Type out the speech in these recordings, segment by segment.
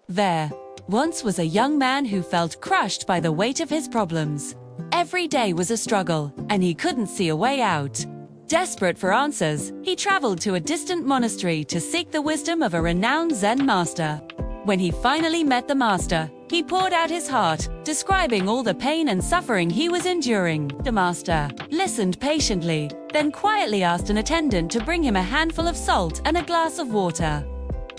There once was a young man who felt crushed by the weight of his problems. Every day was a struggle, and he couldn't see a way out. Desperate for answers, he traveled to a distant monastery to seek the wisdom of a renowned Zen master. When he finally met the master, he poured out his heart, describing all the pain and suffering he was enduring. The master listened patiently, then quietly asked an attendant to bring him a handful of salt and a glass of water.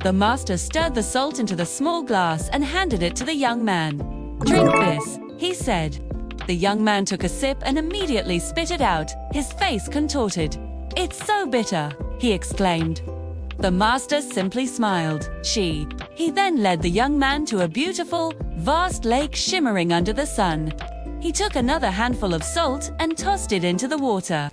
The master stirred the salt into the small glass and handed it to the young man. "Drink this," he said. The young man took a sip and immediately spit it out, his face contorted. "It's so bitter," he exclaimed. The master simply smiled. He then led the young man to a beautiful, vast lake shimmering under the sun. He took another handful of salt and tossed it into the water.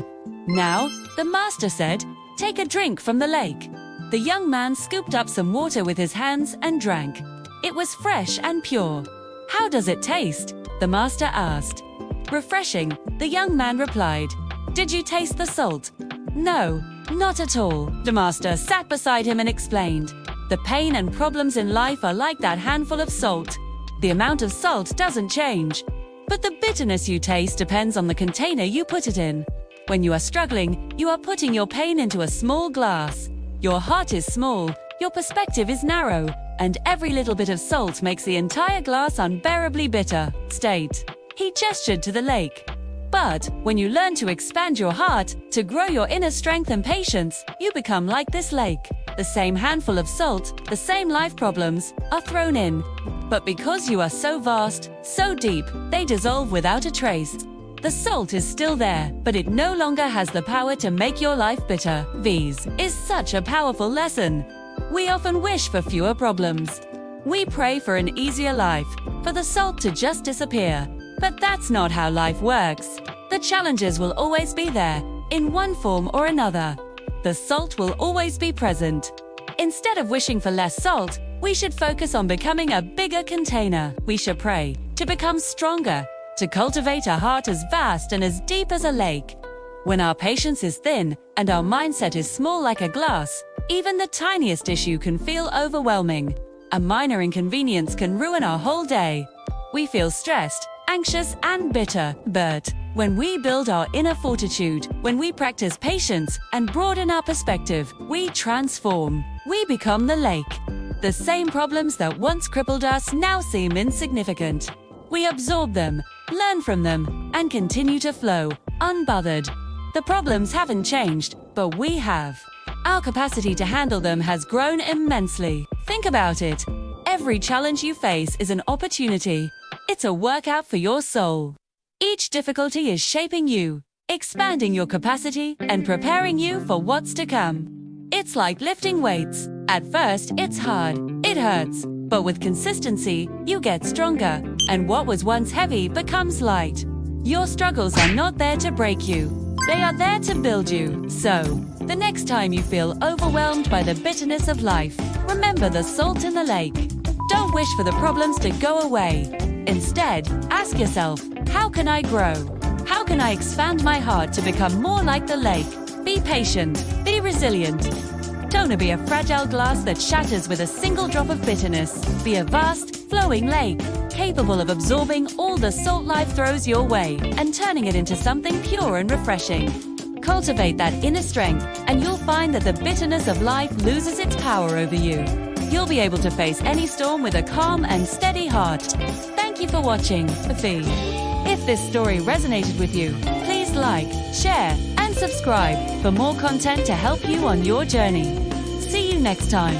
"Now," the master said, "take a drink from the lake." The young man scooped up some water with his hands and drank. It was fresh and pure. "How does it taste?" the master asked. "Refreshing," the young man replied. "Did you taste the salt?" "No, not at all." The master sat beside him and explained. "The pain and problems in life are like that handful of salt. The amount of salt doesn't change, but the bitterness you taste depends on the container you put it in. When you are struggling, you are putting your pain into a small glass. Your heart is small, your perspective is narrow, and every little bit of salt makes the entire glass unbearably bitter." He gestured to the lake. "But when you learn to expand your heart, to grow your inner strength and patience, you become like this lake. The same handful of salt, the same life problems, are thrown in. But because you are so vast, so deep, they dissolve without a trace. The salt is still there, but it no longer has the power to make your life bitter." This is such a powerful lesson. We often wish for fewer problems. We pray for an easier life, for the salt to just disappear. But that's not how life works. The challenges will always be there, in one form or another. The salt will always be present. Instead of wishing for less salt, we should focus on becoming a bigger container. We should pray to become stronger, to cultivate a heart as vast and as deep as a lake. When our patience is thin and our mindset is small like a glass, even the tiniest issue can feel overwhelming. A minor inconvenience can ruin our whole day. We feel stressed, anxious, and bitter. But when we build our inner fortitude, when we practice patience and broaden our perspective, we transform. We become the lake. The same problems that once crippled us now seem insignificant. We absorb them, learn from them, and continue to flow, unbothered. The problems haven't changed, but we have. Our capacity to handle them has grown immensely. Think about it. Every challenge you face is an opportunity. It's a workout for your soul. Each difficulty is shaping you, expanding your capacity, and preparing you for what's to come. It's like lifting weights. At first, it's hard, it hurts, but with consistency, you get stronger, and what was once heavy becomes light. Your struggles are not there to break you. They are there to build you. So, the next time you feel overwhelmed by the bitterness of life, remember the salt in the lake. Don't wish for the problems to go away. Instead, ask yourself, how can I grow? How can I expand my heart to become more like the lake? Be patient, be resilient. Don't be a fragile glass that shatters with a single drop of bitterness. Be a vast, flowing lake, capable of absorbing all the salt life throws your way and turning it into something pure and refreshing. Cultivate that inner strength, and you'll find that the bitterness of life loses its power over you. You'll be able to face any storm with a calm and steady heart. Thank you for watching The Fee. If this story resonated with you, please like, share, and subscribe for more content to help you on your journey. See you next time.